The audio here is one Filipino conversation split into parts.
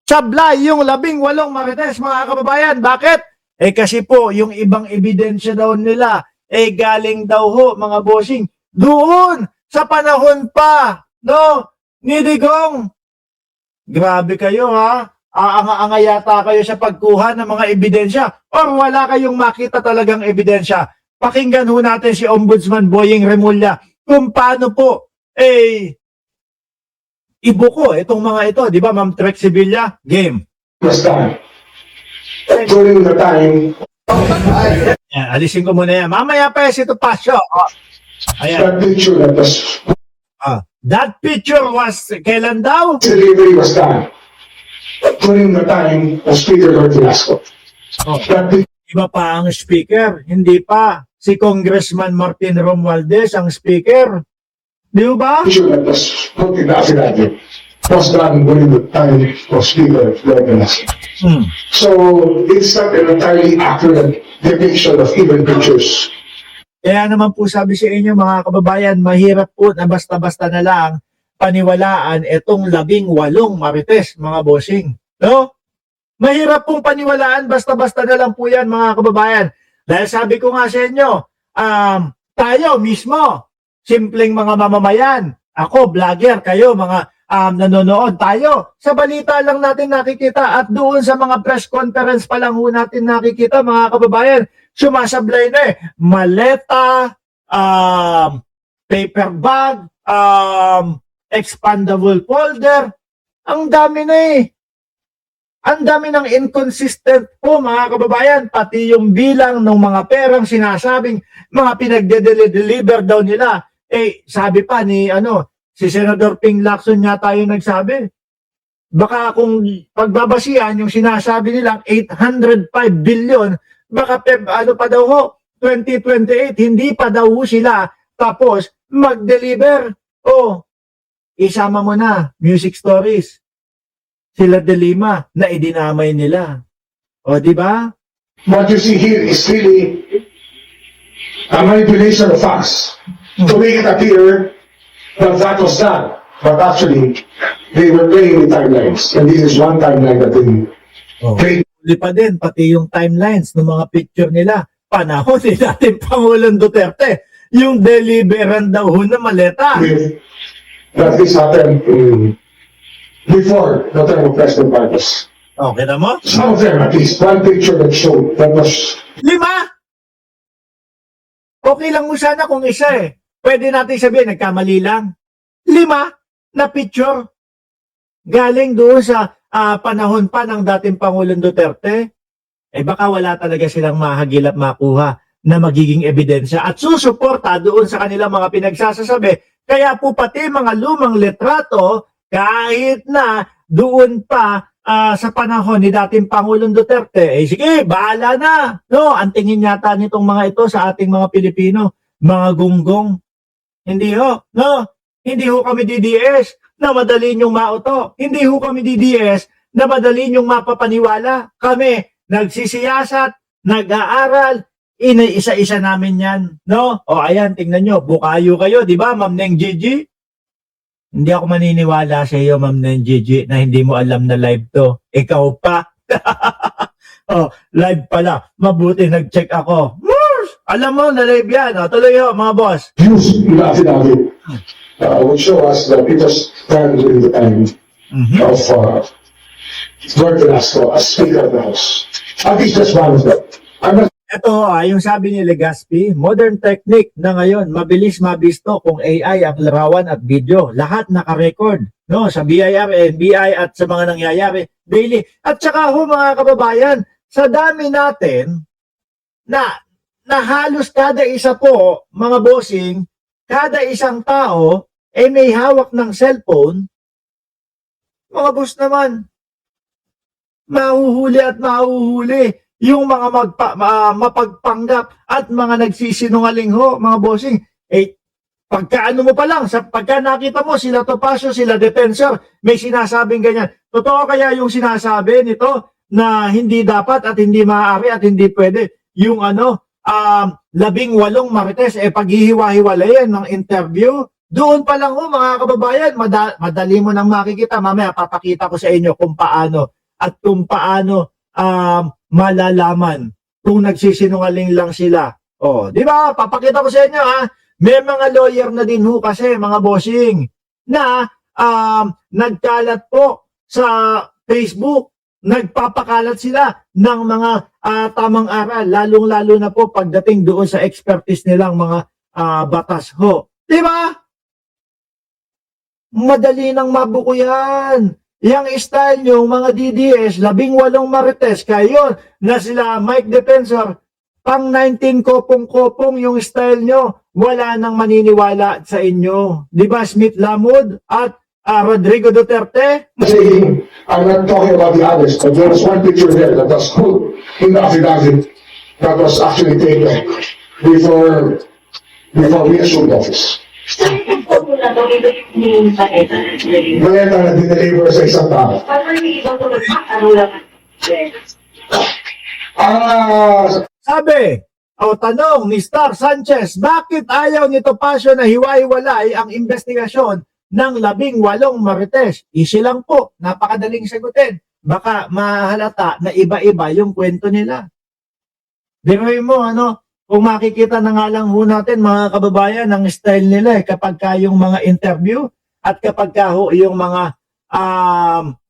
sablay yung 18 marites, mga kababayan. Bakit? Kasi po, yung ibang ebidensya daw nila, galing daw ho, mga bossing, doon, sa panahon pa, no, ni Digong. Grabe kayo, ha? Aanga-anga yata kayo sa pagkuha ng mga ebidensya or wala kayong makita talagang ebidensya. Pakinggan ho natin si Ombudsman Boying Remulla kung paano po, ibuko itong mga ito, di ba, Ma'am Trek Sevilla? Game. Was done. During the time, Yan, alisin ko muna yan. Mamaya pa ito pasyo. Ayan. that picture that was That picture was, kailan daw? delivery was done. During the time of Speaker Lord Velasco. That Iba pa ang speaker. Hindi pa. Si Congressman Martin Romualdez ang speaker. Di ba? picture that was put in the affidavit was done during the time of Speaker Lord Velasco. So it's not an entirely accurate depiction of even pictures. Kaya naman po sabi sa inyo mga kababayan, mahirap po na basta-basta na lang paniwalaan itong 18 marites, mga bossing. No? Mahirap pong paniwalaan, basta-basta na lang po yan, mga kababayan. Dahil sabi ko nga sa inyo, tayo mismo, simpleng mga mamamayan, ako, vlogger, kayo, mga nanonood tayo. Sa balita lang natin nakikita at doon sa mga press conference pa lang ho natin nakikita, mga kababayan, sumasablay na maleta, paper bag, expandable folder. Ang dami na Ang dami ng inconsistent po, mga kababayan, pati yung bilang ng mga perang sinasabing mga pinagde-deliver daw nila. Sabi pa ni si Senador Ping Lacson nga tayo nagsabi. Baka kung pagbabasihan yung sinasabi nilang 805 billion, baka pa daw ho, 2028, hindi pa daw ho sila tapos mag-deliver. Isama mo na, music stories. Sila De Lima na idinamay nila. Di ba? What you see here is really a manipulation of facts to make it appear that that was done. But actually, they were playing with timelines. And this is one timeline that they played. Huli pa din, pati yung timelines ng mga picture nila. Panahon ni dating Pangulong Duterte. Yung deliveran daw ho na maleta. That this happened before the term of President Marcos. Okay na mo? Some of them, at least, one picture that showed that was 5? Okay lang mo sana kung isa Pwede natin sabihin, nagkamali lang. 5 na picture. Galing doon sa panahon pa ng dating Pangulong Duterte. Baka wala talaga silang mahagilap makuha na magiging ebidensya at susuporta doon sa kanilang mga pinagsasasabi. Kaya po pati mga lumang litrato, kahit na doon pa sa panahon ni dating Pangulong Duterte, sige, bahala na. No, ang tingin yata nitong mga ito sa ating mga Pilipino, mga gunggong. Hindi ho, no? Hindi ho kami DDS na madali niyong mauto. Hindi ho kami DDS na madali niyong mapapaniwala. Kami, nagsisiyasat, nag-aaral, isa-isa namin yan. No? Ayan, tingnan nyo, bukayo kayo, di ba, Ma'am Neng Gigi? Hindi ako maniniwala sa iyo, Ma'am Neng Gigi, na hindi mo alam na live to. Ikaw pa. Live pala. Mabuti, nag-check ako. Alam mo, na live yan. Tuloy ho, mga boss. used in the affidavit would show us that it was done during the time of Lord Velasco as Speaker of the House. At least that's one of them. Ito, yung sabi ni Legaspi, modern technique na ngayon, mabilis mabisto kung AI ang larawan at video. Lahat naka-record, no, sa BIR, NBI at sa mga nangyayari daily. At saka ho, mga kababayan, sa dami natin na halos kada isa po, mga bossing, kada isang tao may hawak ng cellphone, mga boss naman, mahuhuli at mahuhuli yung mga mapagpanggap at mga nagsisinungaling ho, mga bossing. Pagkaano mo pa lang, pagka nakita mo sila Topacio, sila Defensor, may sinasabing ganyan. Totoo kaya yung sinasabi nito na hindi dapat at hindi maaari at hindi pwede? Yung 18 marites, paghihiwa-hiwalayan ng interview, doon pa lang mga kababayan, madali mo nang makikita. Mamaya papakita ko sa inyo kung paano at kung paano malalaman kung nagsisinungaling lang sila. Oh, di ba? Papakita ko sa inyo ha. May mga lawyer na din ho kasi, mga bossing, na nagkalat po sa Facebook. Nagpapakalat sila ng mga tamang aral, lalong-lalo na po pagdating doon sa expertise nilang mga batas ho. Di ba? Madali nang mabuko yan. Yang style nyo, mga DDS, 18 marites, kayo na sila Mike Defensor, pang 19 kopong-kopong yung style nyo, wala nang maniniwala sa inyo. Di ba, Smith Lamud at Rodrigo Duterte? Saying, I'm not talking about the others, but there was one picture there that was put in the affidavit that was actually taken before we assumed office. Saan po na ito? Ito yung baleta. Baleta na dineliver sa isang tao. Paano yung ibang tulad? Ano lang? Sabi, tanong ni Star Sanchez, bakit ayaw ni Topacio na hiwa-hiwalay ang investigasyon ng 18 marites? Easy lang po, napakadaling sagutin. Baka mahalata na iba-iba yung kwento nila. Diray mo, kung makikita na nga lang ho natin, mga kababayan, ang style nila kapag ka yung mga interview at kapag ka ho yung mga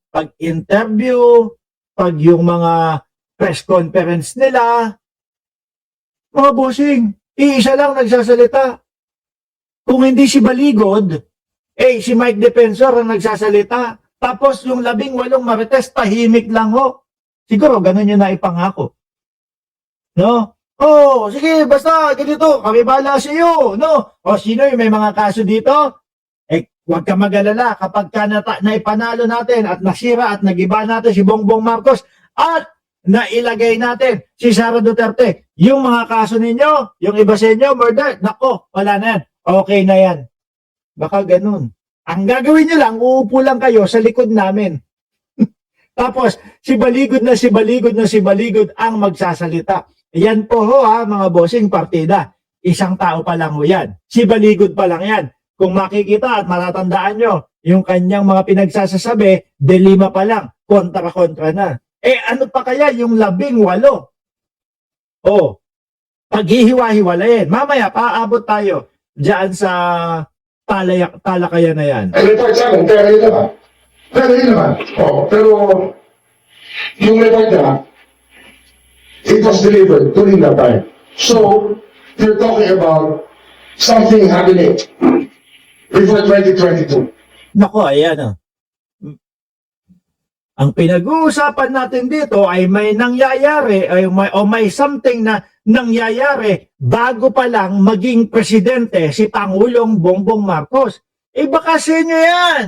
pag-interview, pag yung mga press conference nila, mga bossing, iisa lang nagsasalita. Kung hindi si Baligod, si Mike Defensor ang nagsasalita. Tapos yung 18 marites, tahimik lang ho. Siguro, ganun yun na ipangako. No? Sige, basta, ganito, kami bahala sa iyo, no? Sino yung may mga kaso dito? Huwag ka mag-alala kapag ka naipanalo natin at nasira at nagiba natin si Bongbong Marcos at nailagay natin si Sara Duterte. Yung mga kaso ninyo, yung iba sa inyo, murder, nako, wala na yan. Okay na yan. Baka ganun. Ang gagawin nyo lang, uupo lang kayo sa likod namin. Tapos, si Baligod ang magsasalita. Yan po ho mga bossing partida. Isang tao pa lang ho yan. Si Baligod pa lang yan. Kung makikita at matatandaan nyo, yung kanyang mga pinagsasasabi, delima pa lang, kontra-kontra na. Ano pa kaya yung 18? Paghihiwa-hiwalayin. Mamaya, paabot tayo dyan sa talakayan na yan. Report sa akin, pero yun naman. Pero yung report na, it was delivered during that time. So, you're talking about something happening before 2022. Nako, ayan Ang pinag-uusapan natin dito ay may nangyayari o may something na nangyayari bago pa lang maging presidente si Pangulong Bongbong Marcos. Baka sa inyo yan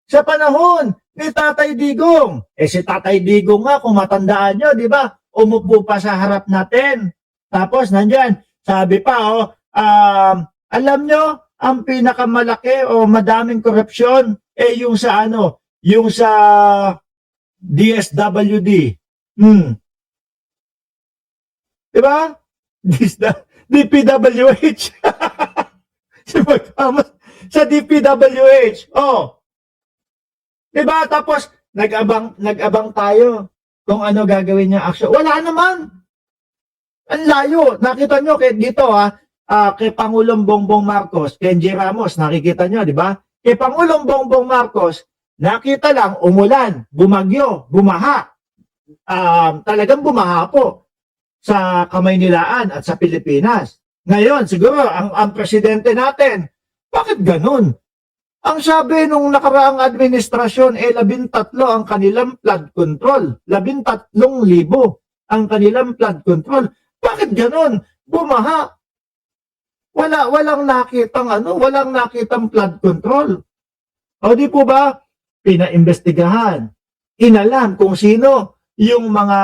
sa panahon ni Tatay Digong. Si Tatay Digong nga, kung matandaan nyo, di ba? Umupo pa sa harap natin. Tapos nandyan, sabi pa, alam nyo, ang pinakamalaki o madaming korupsyon, yung sa yung sa DSWD. Diba? DPWH. Sa DPWH. Diba? Tapos, nag-abang tayo kung ano gagawin niya action. Wala naman. Ang layo. Nakita nyo dito kay Pangulong Bongbong Marcos, Kenji Ramos, nakikita nyo, di ba? Kay Pangulong Bongbong Marcos, nakita lang, umulan, bumagyo, bumaha. Talagang bumaha po sa Kamaynilaan at sa Pilipinas. Ngayon, siguro, ang presidente natin, bakit ganun? Ang sabi nung nakaraang administrasyon, 13 ang kanilang flood control. 13,000 ang kanilang flood control. Bakit ganun? Bumaha. Walang nakitang flood control. Di po ba? Pinaimbestigahan. Inalam kung sino yung mga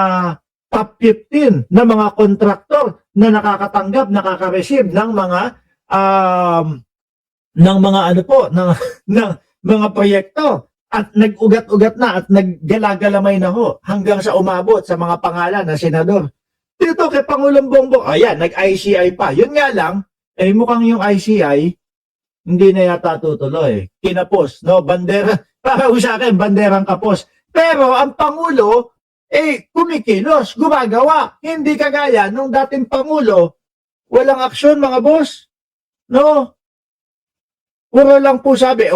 top 15 na mga kontraktor na nakakatanggap, nakaka-receive ng mga proyekto at nag-ugat-ugat na at naggala-galamay na ho hanggang sa umabot sa mga pangalan na senador. Dito kay Pangulong Bongbong, nag-ICI pa. Yun nga lang, mukhang yung ICI hindi na yata tutuloy. Kinapos, no? Bandera, para sa akin, banderang kapos. Pero ang Pangulo, kumikilos, gumagawa. Hindi kagaya nung dating Pangulo, walang aksyon mga boss. No? Puro lang po sabi,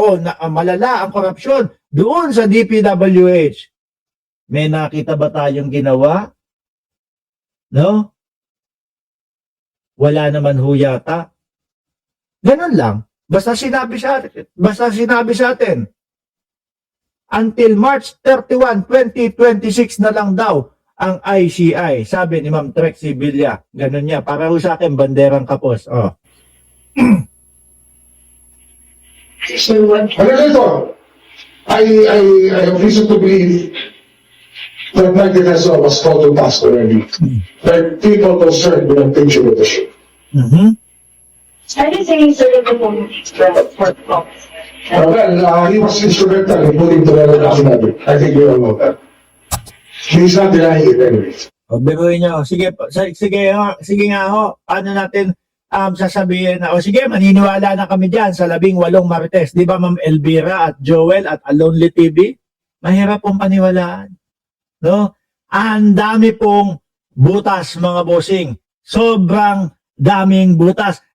malala ang korupsyon doon sa DPWH. May nakita ba tayong ginawa? No? Wala naman ho yata. Ganun lang. Basta sinabi sa atin, until March 31, 2026 na lang daw ang ICI. Sabi ni Ma'am Trexie Villa. Ganun niya. Para ho sa akin, banderang kapos. Oh. So, what? Ganito, I have reason to believe that Mike Teso was called to task already. There are people concerned with the picture of the ship. Mhm. Are you saying sir that the moment for office? He was instrumental in putting together the cabinet. I think we all know that. He's not denying it anyway. O, biruin niyo. Sige, sige nga ho. Paano natin sasabihin na, sige, maniniwala na kami dyan sa 18 Marites. Di ba, Ma'am Elvira at Joel at Alonly TV? Mahirap pong paniwalaan. No? Ang dami pong butas, mga bossing. Sobrang daming butas.